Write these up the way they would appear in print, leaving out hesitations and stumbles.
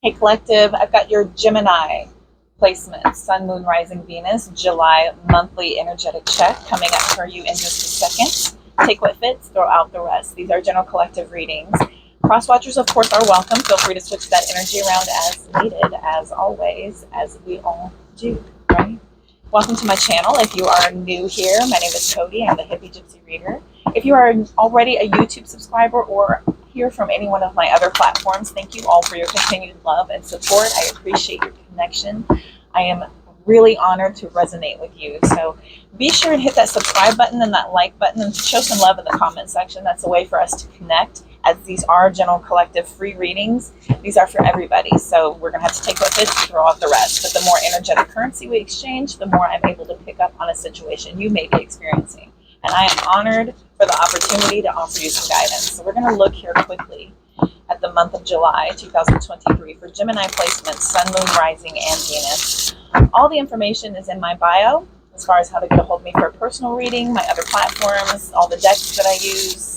Hey Collective, I've got your Gemini placement, Sun, Moon, Rising, Venus, July monthly energetic check coming up for you in just a second. Take what fits, throw out the rest. These are general collective readings. Cross watchers, of course, are welcome. Feel free to switch that energy around as needed, as always, as we all do, right? Welcome to my channel. If you are new here, my name is Cody. I'm the Hippie Gypsy Reader. If you are already a YouTube subscriber or here from any one of my other platforms, thank you all for your continued love and support. I appreciate your connection. I am really honored to resonate with you. So be sure and hit that subscribe button and that like button and show some love in the comment section. That's a way for us to connect, as these are general collective free readings. These are for everybody. So we're going to have to take what fits and throw out the rest. But the more energetic currency we exchange, the more I'm able to pick up on a situation you may be experiencing. And I am honored for the opportunity to offer you some guidance. So we're going to look here quickly at the month of July 2023 for Gemini placements, Sun, Moon, Rising, and Venus. All the information is in my bio as far as how to get a hold of me for a personal reading, my other platforms, all the decks that I use,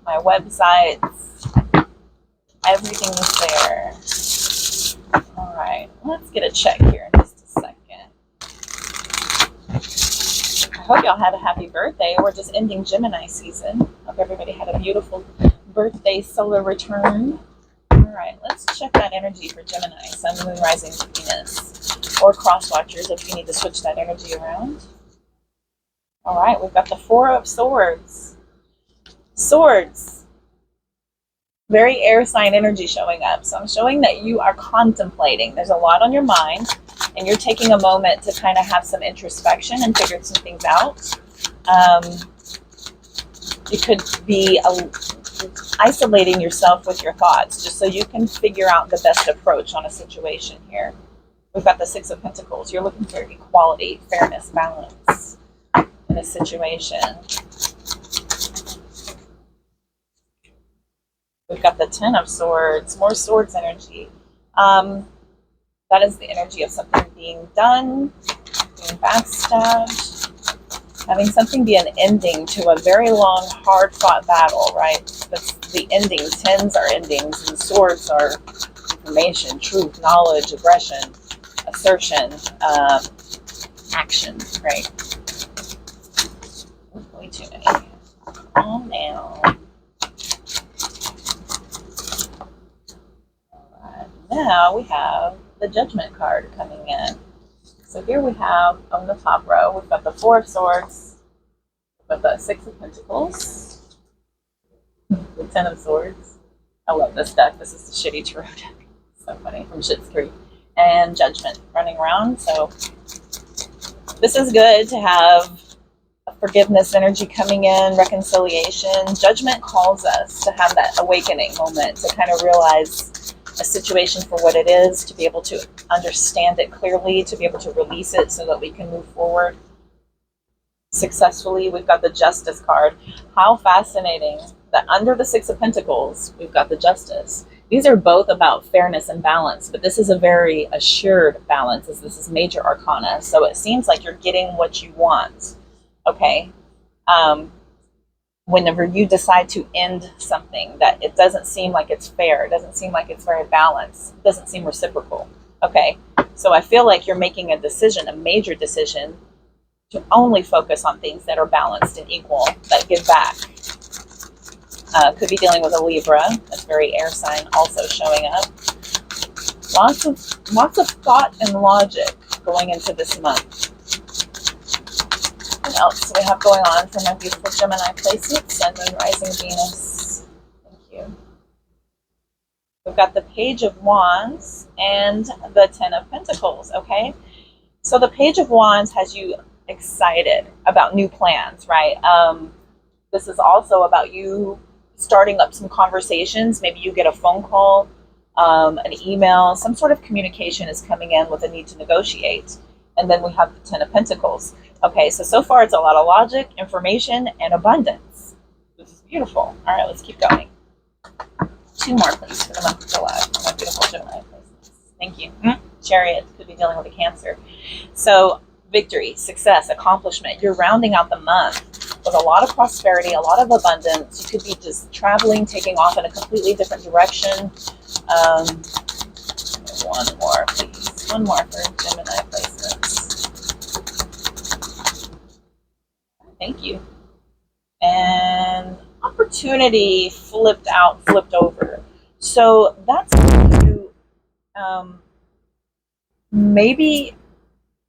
my websites, everything is there. All right, let's get a check here in just a second. I hope y'all had a happy birthday. We're just ending Gemini season. Hope everybody had a beautiful birthday solar return. All right, let's check that energy for Gemini, Sun, Moon, Rising, Venus, or cross watchers if you need to switch that energy around. All right, we've got the Four of Swords. Swords. Very air sign energy showing up. So I'm showing that you are contemplating. There's a lot on your mind, and you're taking a moment to kind of have some introspection and figure some things out. You could be isolating yourself with your thoughts just so you can figure out the best approach on a situation here. We've got the Six of Pentacles. You're looking for equality, fairness, balance in a situation. We've got the Ten of Swords, more swords energy. That is the energy of something being done, being backstabbed, having something be an ending to a very long, hard-fought battle, right? That's the ending. Tens are endings, and swords are information, truth, knowledge, aggression, assertion, action, right? Way too many. Calm down. Now we have the Judgment card coming in. So here we have, on the top row, we've got the Four of Swords, we've got the Six of Pentacles, the Ten of Swords. I love this deck. This is the shitty tarot deck. So funny, from Schitt's Creek. And Judgment running around. So this is good to have a forgiveness energy coming in, reconciliation. Judgment calls us to have that awakening moment, to kind of realize a situation for what it is, to be able to understand it clearly, to be able to release it so that we can move forward successfully. We've got the Justice card. How fascinating that under the Six of Pentacles, we've got the Justice. These are both about fairness and balance, but this is a very assured balance, as this is major arcana. So it seems like you're getting what you want, okay? Whenever you decide to end something, that it doesn't seem like it's fair, it doesn't seem like it's very balanced, it doesn't seem reciprocal, okay? So I feel like you're making a decision, a major decision, to only focus on things that are balanced and equal, that give back. Could be dealing with a Libra. That's very air sign also showing up. Lots of thought and logic going into this month. What else do we have going on for my beautiful Gemini placement? Sun, Moon, Rising, Venus. Thank you. We've got the Page of Wands and the Ten of Pentacles, okay? So the Page of Wands has you excited about new plans, right? This is also about you starting up some conversations. Maybe you get a phone call, an email, some sort of communication is coming in with a need to negotiate. And then we have the Ten of Pentacles. Okay, so far it's a lot of logic, information, and abundance. This is beautiful. All right, let's keep going. Two more, please, for the month of July. My beautiful Gemini placements. Thank you. Chariot, could be dealing with a Cancer. So victory, success, accomplishment. You're rounding out the month with a lot of prosperity, a lot of abundance. You could be just traveling, taking off in a completely different direction. one more, please. One more for Gemini placements. Thank you. And opportunity flipped over. So that's you maybe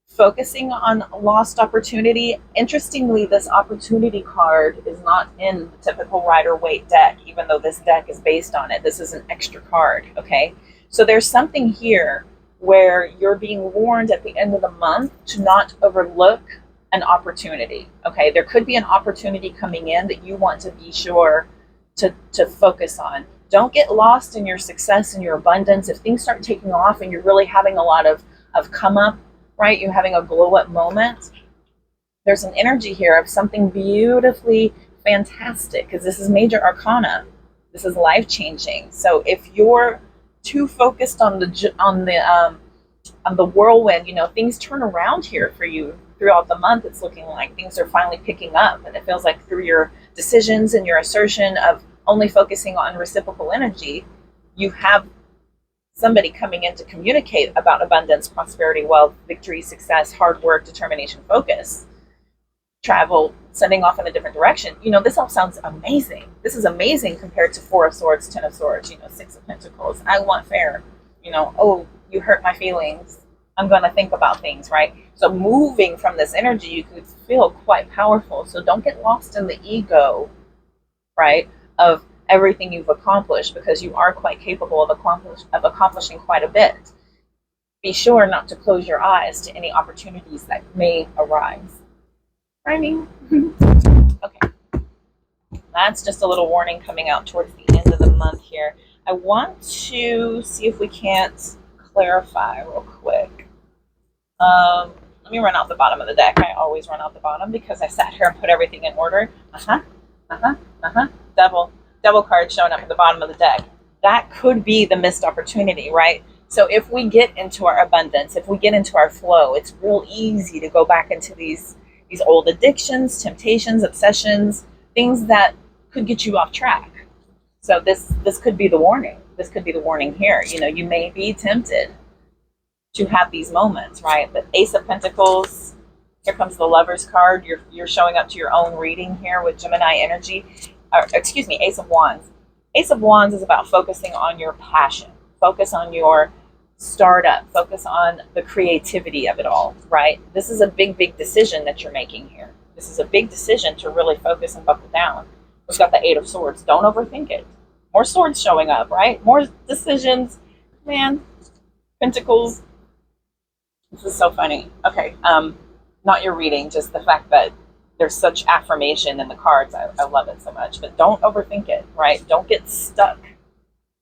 focusing on lost opportunity. Interestingly, this opportunity card is not in the typical Rider-Waite deck, even though this deck is based on it. This is an extra card, okay? So there's something here where you're being warned at the end of the month to not overlook an opportunity, okay? There could be an opportunity coming in that you want to be sure to focus on. Don't get lost in your success and your abundance. If things start taking off and you're really having a lot of come up, right? You're having a glow up moment. There's an energy here of something beautifully fantastic, because this is major arcana. This is life changing. So if you're too focused on the whirlwind, you know, things turn around here for you throughout the month. It's looking like things are finally picking up, and it feels like through your decisions and your assertion of only focusing on reciprocal energy, you have somebody coming in to communicate about abundance, prosperity, wealth, victory, success, hard work, determination, focus, travel, sending off in a different direction. You know, this all sounds amazing. This is amazing compared to Four of Swords, Ten of Swords, you know, Six of Pentacles. I want fair. You know, oh, you hurt my feelings. I'm going to think about things, right? So moving from this energy, you could feel quite powerful. So don't get lost in the ego, right, of everything you've accomplished, because you are quite capable of accomplishing quite a bit. Be sure not to close your eyes to any opportunities that may arise. Rhyming. Okay. That's just a little warning coming out towards the end of the month here. I want to see if we can't clarify real quick. Let me run out the bottom of the deck. I always run out the bottom because I sat here and put everything in order. Devil card showing up at the bottom of the deck. That could be the missed opportunity, right? So if we get into our abundance, if we get into our flow, it's real easy to go back into these old addictions, temptations, obsessions, things that could get you off track. So this could be the warning. This could be the warning here. You know, you may be tempted to have these moments, right? The Ace of Pentacles, here comes the Lover's card. You're showing up to your own reading here with Gemini energy. Excuse me, Ace of Wands. Ace of Wands is about focusing on your passion. Focus on your startup. Focus on the creativity of it all, right? This is a big decision that you're making here. This is a big decision to really focus and buckle down. We've got the Eight of Swords. Don't overthink it. More swords showing up, right? More decisions. Man, Pentacles. This is so funny. Okay, not your reading, just the fact that there's such affirmation in the cards. I love it so much. But don't overthink it, right? Don't get stuck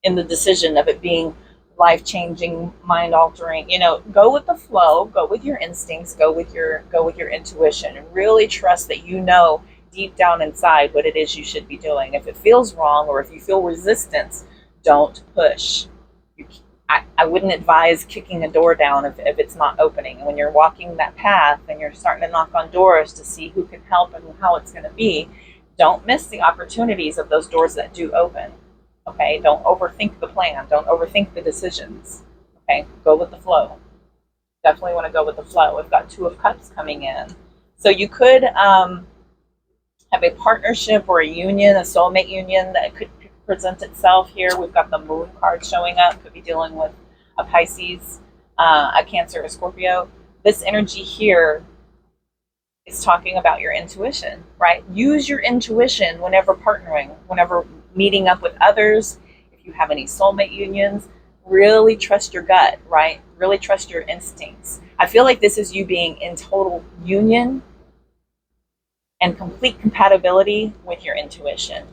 in the decision of it being life-changing, mind-altering. You know, go with the flow, go with your instincts, go with your intuition, and really trust that you know deep down inside what it is you should be doing. If it feels wrong or if you feel resistance, don't push. I wouldn't advise kicking a door down if it's not opening. And when you're walking that path and you're starting to knock on doors to see who can help and how it's going to be, don't miss the opportunities of those doors that do open. Okay, don't overthink the plan. Don't overthink the decisions. Okay, go with the flow. Definitely want to go with the flow. We've got Two of Cups coming in. So you could have a partnership or a union, a soulmate union that could present itself here. We've got the Moon card showing up. Could be dealing with a Pisces, a Cancer, a Scorpio. This energy here is talking about your intuition, right? Use your intuition whenever partnering, whenever meeting up with others. If you have any soulmate unions, really trust your gut, right? Really trust your instincts. I feel like this is you being in total union and complete compatibility with your intuition,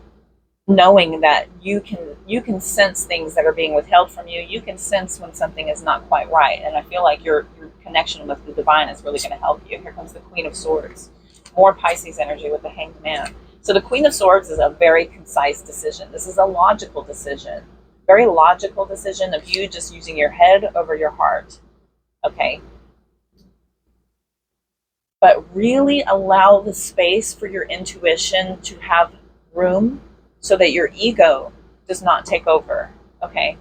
knowing that you can sense things that are being withheld from you. You can sense when something is not quite right. And I feel like your connection with the divine is really going to help you. Here comes the Queen of Swords. More Pisces energy with the Hanged Man. So the Queen of Swords is a very concise decision. This is a logical decision. Very logical decision of you just using your head over your heart. Okay? But really allow the space for your intuition to have room so that your ego does not take over. Okay?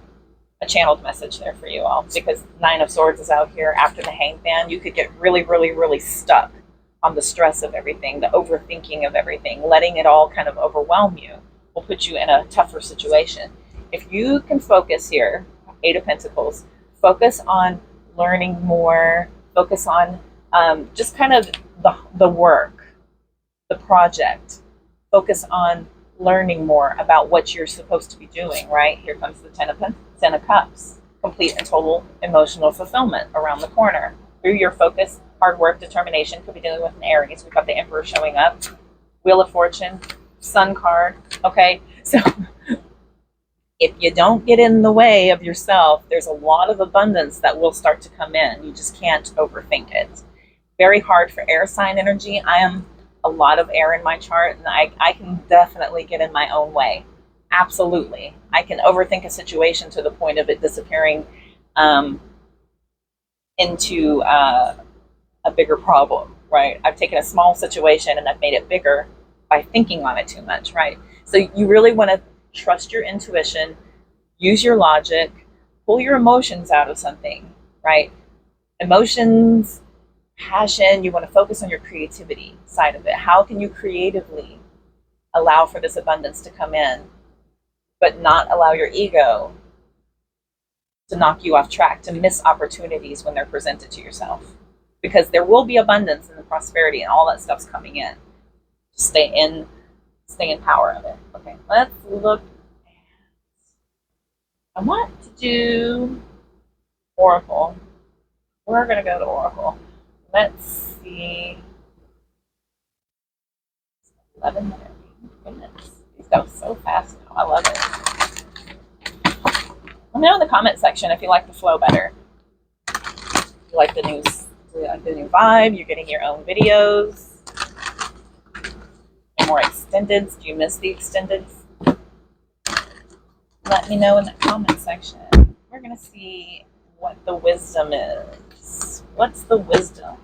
a channeled message there for you all, because Nine of Swords is out here after the Hanged Man. You could get really, really, really stuck on the stress of everything, the overthinking of everything, letting it all kind of overwhelm you will put you in a tougher situation. If you can focus here, Eight of Pentacles, focus on learning more, focus on just kind of the work, the project, focus on learning more about what you're supposed to be doing, right? Here comes the Ten of Cups, complete and total emotional fulfillment around the corner. Through your focus, hard work, determination, could be dealing with an Aries. We've got the Emperor showing up, Wheel of Fortune, Sun card, okay? So if you don't get in the way of yourself, there's a lot of abundance that will start to come in. You just can't overthink it. Very hard for air sign energy. I am a lot of air in my chart, and I can definitely get in my own way. Absolutely. I can overthink a situation to the point of it disappearing into a bigger problem, right? I've taken a small situation and I've made it bigger by thinking on it too much, right? So you really want to trust your intuition, use your logic, pull your emotions out of something, right? Emotions, passion, you want to focus on your creativity side of it. How can you creatively allow for this abundance to come in, but not allow your ego to knock you off track, to miss opportunities when they're presented to yourself? Because there will be abundance and the prosperity and all that stuff's coming in. Just stay in power of it. Okay, let's look. I want to do Oracle. We're going to go to Oracle. Let's see. 11 minutes. These go so fast now. I love it. Let me know in the comment section if you like the flow better. If you like the new vibe, you're getting your own videos. More extendeds. Do you miss the extendeds? Let me know in the comment section. We're going to see what the wisdom is. What's the wisdom?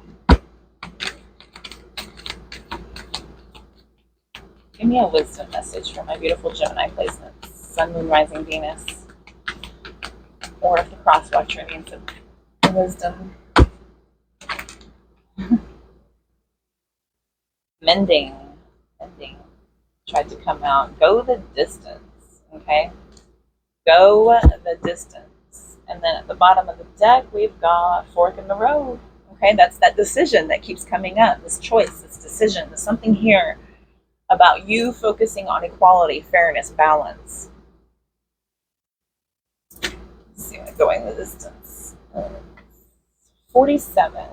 Give me a wisdom message for my beautiful Gemini placements. Sun, Moon, Rising, Venus. Or if the cross watcher means wisdom. Mending. Tried to come out. Go the distance. Okay? Go the distance. And then at the bottom of the deck, we've got fork in the road. Okay? That's that decision that keeps coming up. This choice, this decision. There's something here about you focusing on equality, fairness, balance. Let's see, going the distance. 47.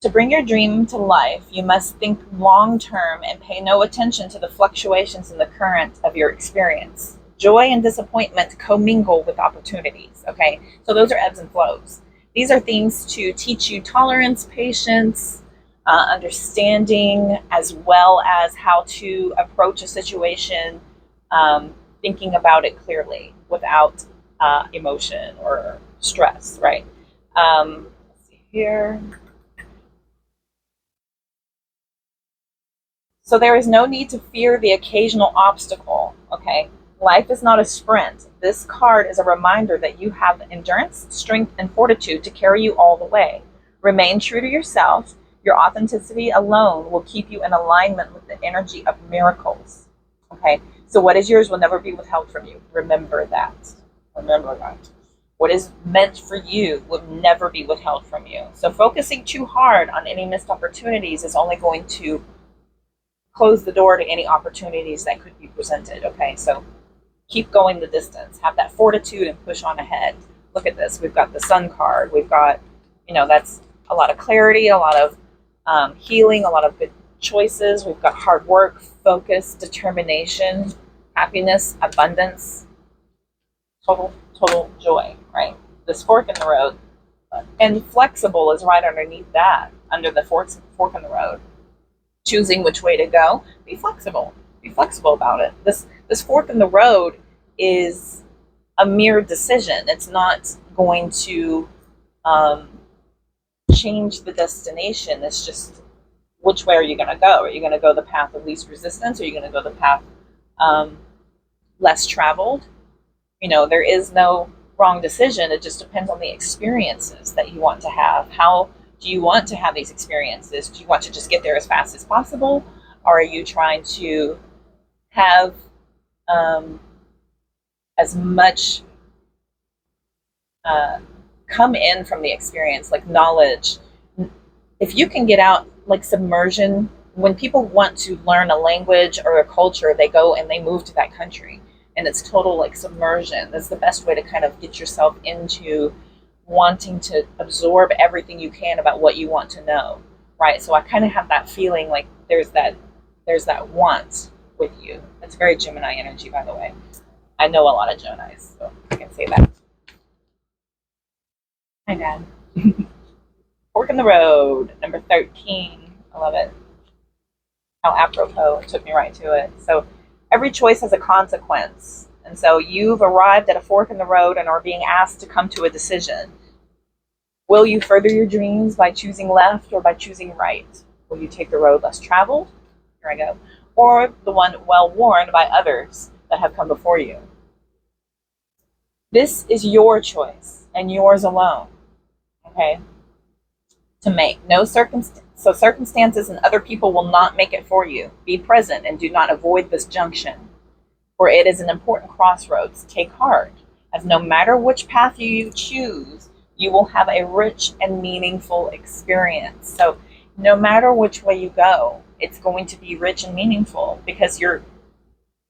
To bring your dream to life, you must think long-term and pay no attention to the fluctuations in the current of your experience. Joy and disappointment commingle with opportunities, okay? So those are ebbs and flows. These are things to teach you tolerance, patience, understanding, as well as how to approach a situation, thinking about it clearly without emotion or stress, right? Let's see here. So there is no need to fear the occasional obstacle, okay? Life is not a sprint. This card is a reminder that you have the endurance, strength, and fortitude to carry you all the way. Remain true to yourself. Your authenticity alone will keep you in alignment with the energy of miracles, okay? So what is yours will never be withheld from you. Remember that. Remember that. What is meant for you will never be withheld from you. So focusing too hard on any missed opportunities is only going to close the door to any opportunities that could be presented, okay? So keep going the distance. Have that fortitude and push on ahead. Look at this. We've got the Sun card. We've got, that's a lot of clarity, a lot of healing, a lot of good choices. We've got hard work, focus, determination, happiness, abundance, total joy, right? This fork in the road. And flexible is right underneath that, under the fork in the road. Choosing which way to go, be flexible about it. This fork in the road is a mere decision. It's not going to change the destination. It's just which way are you going to go? Are you going to go the path of least resistance? Or are you going to go the path less traveled? There is no wrong decision. It just depends on the experiences that you want to have. How do you want to have these experiences? Do you want to just get there as fast as possible? Or are you trying to have as much come in from the experience, like knowledge? If you can get out, like submersion, when people want to learn a language or a culture, they go and they move to that country, and it's total like submersion. That's the best way to kind of get yourself into wanting to absorb everything you can about what you want to know, right? So I kind of have that feeling like there's that want with you. That's very Gemini energy, by the way. I know a lot of Geminis, so I can say that. Hi, Dad. Fork in the road, number 13. I love it. How apropos, it took me right to it. So every choice has a consequence. And so you've arrived at a fork in the road and are being asked to come to a decision. Will you further your dreams by choosing left or by choosing right? Will you take the road less traveled? Here I go. Or the one well worn by others that have come before you? This is your choice and yours alone. Okay? To make. So circumstances and other people will not make it for you. Be present and do not avoid this junction, for it is an important crossroads. Take heart, as no matter which path you choose, you will have a rich and meaningful experience. So no matter which way you go, it's going to be rich and meaningful because you're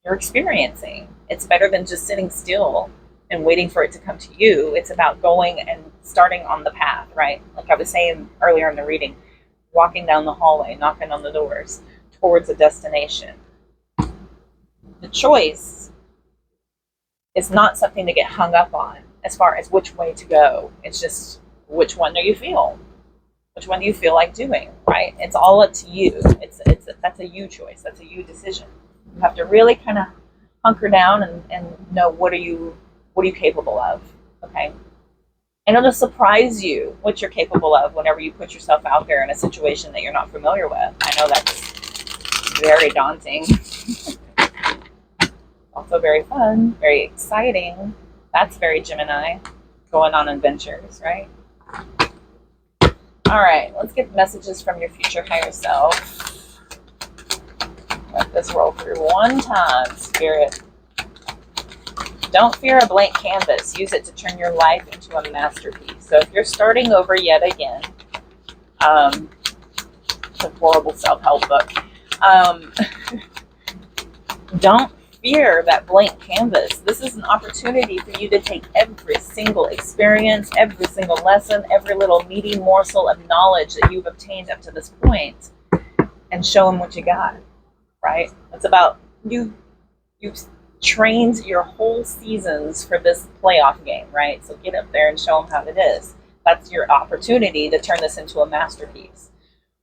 experiencing. It's better than just sitting still and waiting for it to come to you. It's about going and starting on the path, right? Like I was saying earlier in the reading, walking down the hallway, knocking on the doors towards a destination. The choice is not something to get hung up on as far as which way to go. It's just which one do you feel? Which one do you feel like doing, right? It's all up to you. That's a you choice. That's a you decision. You have to really kind of hunker down and know what are you capable of, okay? And it'll surprise you what you're capable of whenever you put yourself out there in a situation that you're not familiar with. I know that's very daunting. Also very fun, very exciting. That's very Gemini, going on adventures, right? All right, let's get messages from your future higher self. Let this roll through one time, Spirit. Don't fear a blank canvas. Use it to turn your life into a masterpiece. So if you're starting over yet again, it's a horrible self-help book. Don't fear that blank canvas. This is an opportunity for you to take every single experience, every single lesson, every little meaty morsel of knowledge that you've obtained up to this point and show them what you got, right? It's about you've trained your whole seasons for this playoff game, right? So get up there and show them how it is. That's your opportunity to turn this into a masterpiece.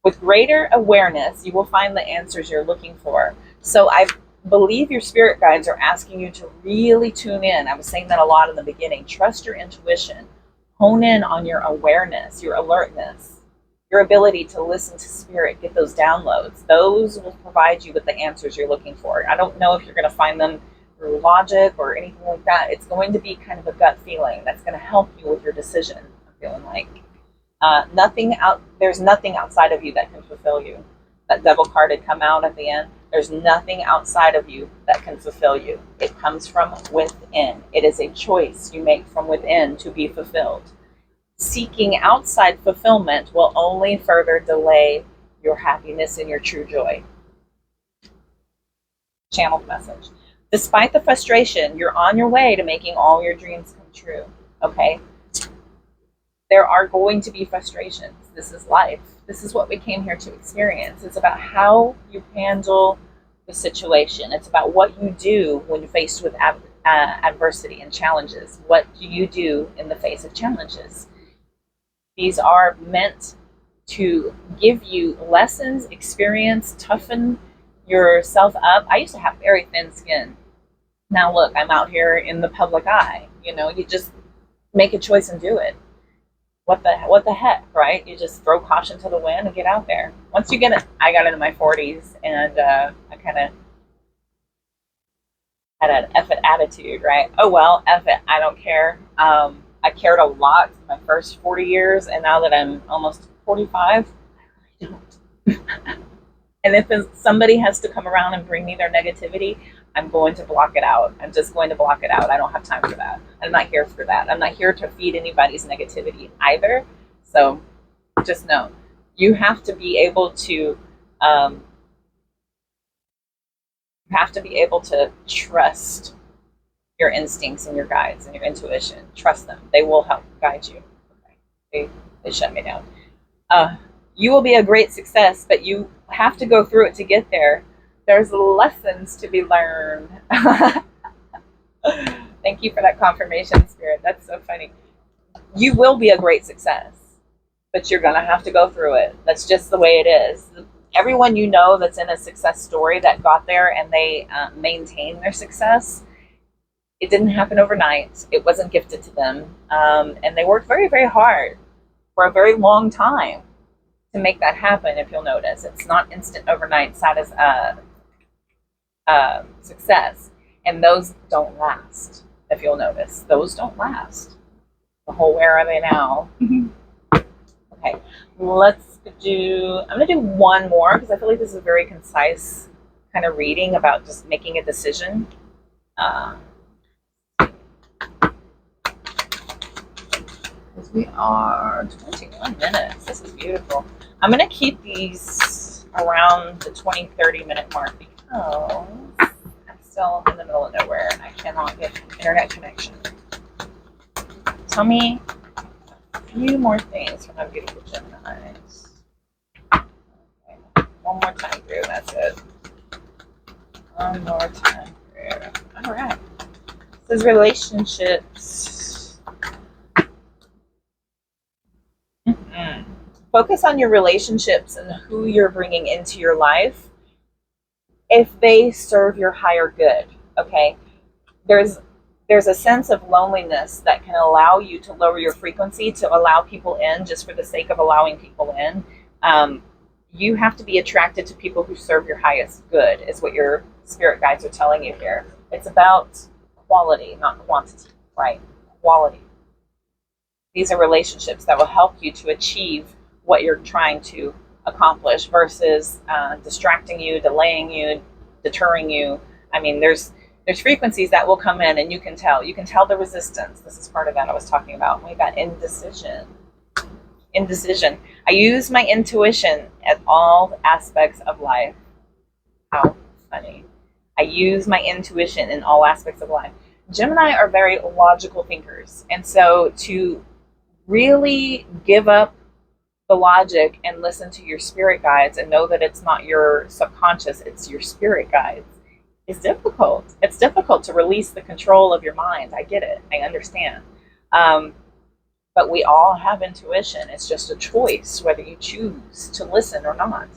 With greater awareness, you will find the answers you're looking for. So I believe your spirit guides are asking you to really tune in. I was saying that a lot in the beginning. Trust your intuition. Hone in on your awareness, your alertness, your ability to listen to spirit, get those downloads. Those will provide you with the answers you're looking for. I don't know if you're going to find them through logic or anything like that. It's going to be kind of a gut feeling that's going to help you with your decision. I'm feeling like there's nothing outside of you that can fulfill you. That devil card had come out at the end. There's nothing outside of you that can fulfill you. It comes from within. It is a choice you make from within to be fulfilled. Seeking outside fulfillment will only further delay your happiness and your true joy. Channeled message. Despite the frustration, you're on your way to making all your dreams come true, okay? There are going to be frustrations. This is life. This is what we came here to experience. It's about how you handle the situation. It's about what you do when faced with adversity and challenges. What do you do in the face of challenges? These are meant to give you lessons, experience, toughen yourself up. I used to have very thin skin. Now look, I'm out here in the public eye. You just make a choice and do it. what the heck, right? You just throw caution to the wind and get out there. Once you get it, I got into my 40s, and I kind of had an F it attitude, right? Oh well, F it, I don't care. I cared a lot in my first 40 years, and now that I'm almost 45, I don't. And if somebody has to come around and bring me their negativity, I'm going to block it out. I'm just going to block it out. I don't have time for that. I'm not here for that. I'm not here to feed anybody's negativity either. So just know you have to be able to trust your instincts and your guides and your intuition. Trust them. They will help guide you. Okay. They shut me down. You will be a great success, but you have to go through it to get there. There's lessons to be learned. Thank you for that confirmation, Spirit. That's so funny. You will be a great success, but you're going to have to go through it. That's just the way it is. Everyone you know that's in a success story that got there and they maintain their success, it didn't happen overnight. It wasn't gifted to them. And they worked very, very hard for a very long time to make that happen. If you'll notice, it's not instant overnight success, and those don't last. If you'll notice, those don't last. The whole where are they now? Okay, I'm gonna do one more because I feel like this is a very concise kind of reading about just making a decision. We are 21 minutes. This is beautiful. I'm going to keep these around the 20-30 minute mark because I'm still in the middle of nowhere and I cannot get internet connection. Tell me a few more things from my beautiful Geminis. Okay. One more time through. That's it. One more time through. All right. This is relationships. Focus on your relationships and who you're bringing into your life if they serve your higher good. Okay, there's a sense of loneliness that can allow you to lower your frequency to allow people in just for the sake of allowing people in. You have to be attracted to people who serve your highest good, is what your spirit guides are telling you here. It's about quality, not quantity, right? Quality. These are relationships that will help you to achieve what you're trying to accomplish versus distracting you, delaying you, deterring you. I mean, there's frequencies that will come in and you can tell the resistance. This is part of that I was talking about. We got indecision. I use my intuition at all aspects of life. How funny. I use my intuition in all aspects of life. Gemini are very logical thinkers, and so to really give up the logic and listen to your spirit guides and know that it's not your subconscious, it's your spirit guides, is difficult. It's difficult to release the control of your mind. I get it. I understand. But we all have intuition. It's just a choice whether you choose to listen or not,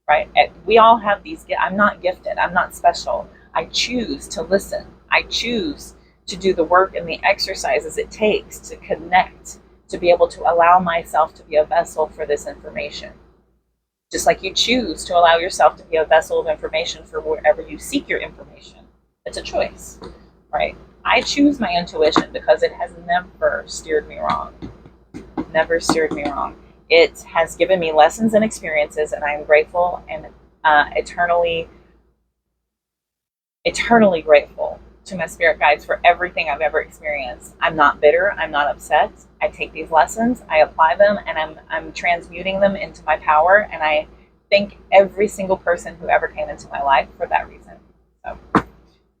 right? We all have these. I'm not gifted. I'm not special. I choose to listen. I choose to do the work and the exercises it takes to connect, to be able to allow myself to be a vessel for this information. Just like you choose to allow yourself to be a vessel of information for wherever you seek your information. It's a choice, right? I choose my intuition because it has never steered me wrong. Never steered me wrong. It has given me lessons and experiences, and I am grateful and eternally grateful to my spirit guides for everything I've ever experienced. I'm not bitter. I'm not upset. I take these lessons, I apply them, and I'm transmuting them into my power. And I thank every single person who ever came into my life for that reason. So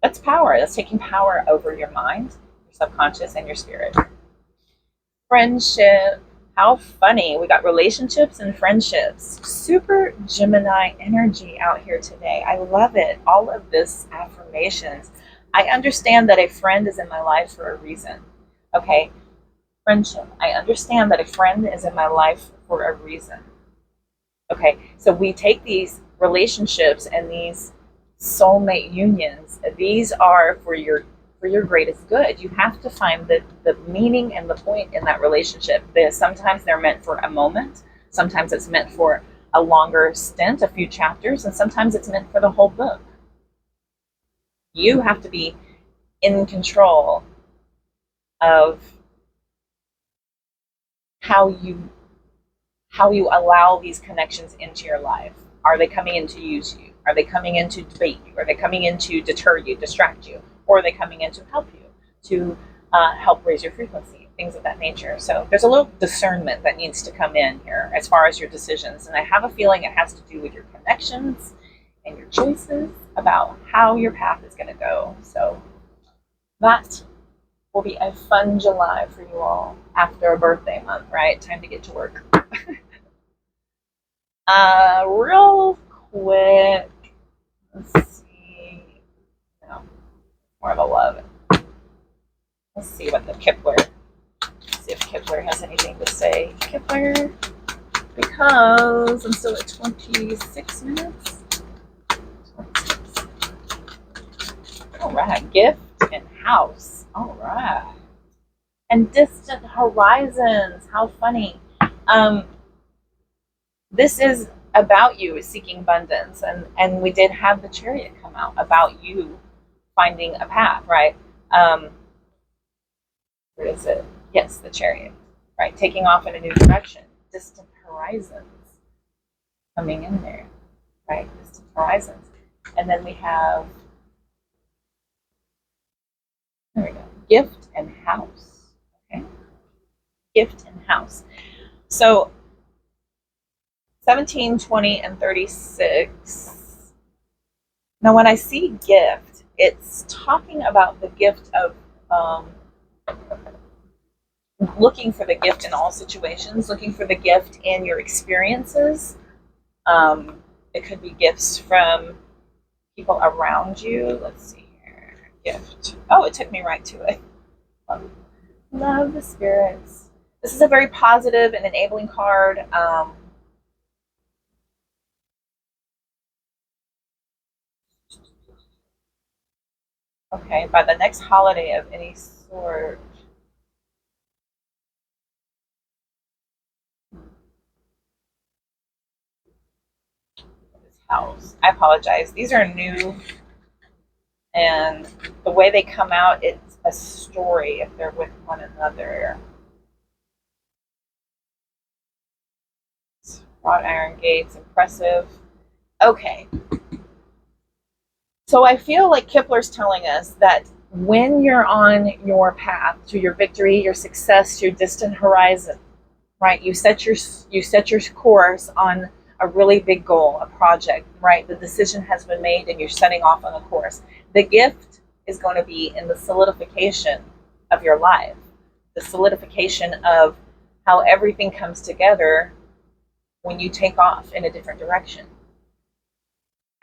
that's power. That's taking power over your mind, your subconscious, and your spirit. Friendship. How funny. We got relationships and friendships. Super Gemini energy out here today. I love it. All of this affirmations. I understand that a friend is in my life for a reason. Okay? Friendship. I understand that a friend is in my life for a reason. Okay? So we take these relationships and these soulmate unions. These are for for your greatest good. You have to find the meaning and the point in that relationship. Sometimes they're meant for a moment, sometimes it's meant for a longer stint, a few chapters, and sometimes it's meant for the whole book. You have to be in control of how you allow these connections into your life. Are they coming in to use you? Are they coming in to debate you? Are they coming in to deter you, distract you? Or are they coming in to help you, to help raise your frequency, things of that nature? So there's a little discernment that needs to come in here as far as your decisions. And I have a feeling it has to do with your connections and your choices about how your path is going to go. So that will be a fun July for you all after a birthday month, right? Time to get to work. Real quick, let's see. No, more of a love. Let's see what the Kepler. See if Kepler has anything to say. Kepler, because I'm still at 26 minutes. 26. All right, gift and house. All right, and distant horizons. How funny. This is about you seeking abundance, and we did have the Chariot come out about you finding a path, right? Where is it? Yes, the Chariot, right? Taking off in a new direction. Distant horizons coming in there, right? Distant horizons. And then we have, there we go, gift and house, okay? Gift and house. So 17, 20, and 36. Now, when I see gift, it's talking about the gift of looking for the gift in all situations, looking for the gift in your experiences. It could be gifts from people around you. Let's see here. Gift. Oh, it took me right to it. Love the spirits. This is a very positive and enabling card. Okay, by the next holiday of any sort. This house. I apologize. These are new, and the way they come out, it's a story if they're with one another. Wrought iron gates, impressive. Okay. So I feel like Kepler's telling us that when you're on your path to your victory, your success, your distant horizon, right? You set your course on a really big goal, a project, right? The decision has been made and you're setting off on a course. The gift is going to be in the solidification of your life, the solidification of how everything comes together when you take off in a different direction.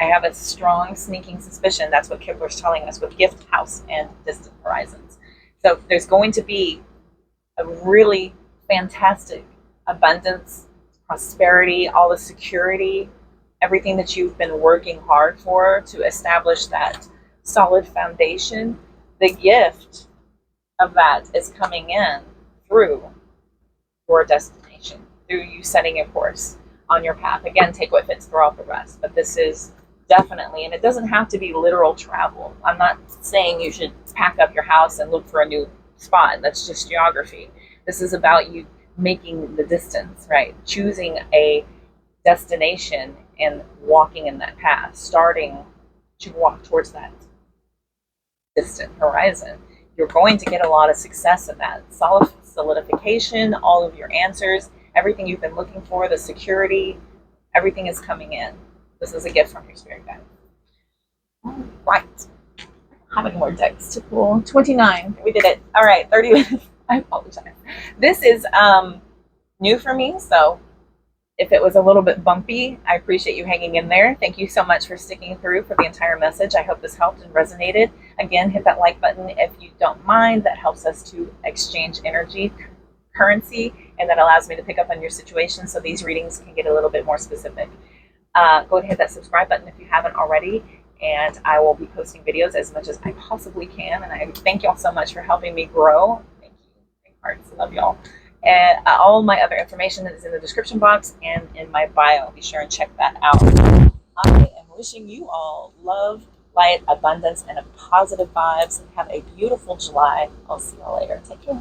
I have a strong sneaking suspicion that's what Kepler's telling us with gift, house, and distant horizons. So there's going to be a really fantastic abundance, prosperity, all the security, everything that you've been working hard for to establish that solid foundation. The gift of that is coming in through your destination, through you setting a course on your path. Again, take what fits, throw out the rest. But this is definitely, and it doesn't have to be literal travel. I'm not saying you should pack up your house and look for a new spot. That's just geography. This is about you making the distance, right? Choosing a destination and walking in that path, starting to walk towards that distant horizon. You're going to get a lot of success in that. Solid solidification, all of your answers, everything you've been looking for, the security, everything is coming in. This is a gift from your spirit guide. All right. How many more decks to pull? 29. We did it. All right, 30 minutes. I apologize. This is new for me, so if it was a little bit bumpy, I appreciate you hanging in there. Thank you so much for sticking through for the entire message. I hope this helped and resonated. Again, hit that like button if you don't mind. That helps us to exchange energy, currency, and that allows me to pick up on your situation so these readings can get a little bit more specific. Go ahead and hit that subscribe button if you haven't already. and I will be posting videos as much as I possibly can. And I thank y'all so much for helping me grow. Thank you. Big hearts. Love y'all. And all my other information is in the description box and in my bio. Be sure and check that out. I am wishing you all love, light, abundance, and positive vibes. And have a beautiful July. I'll see y'all later. Take care.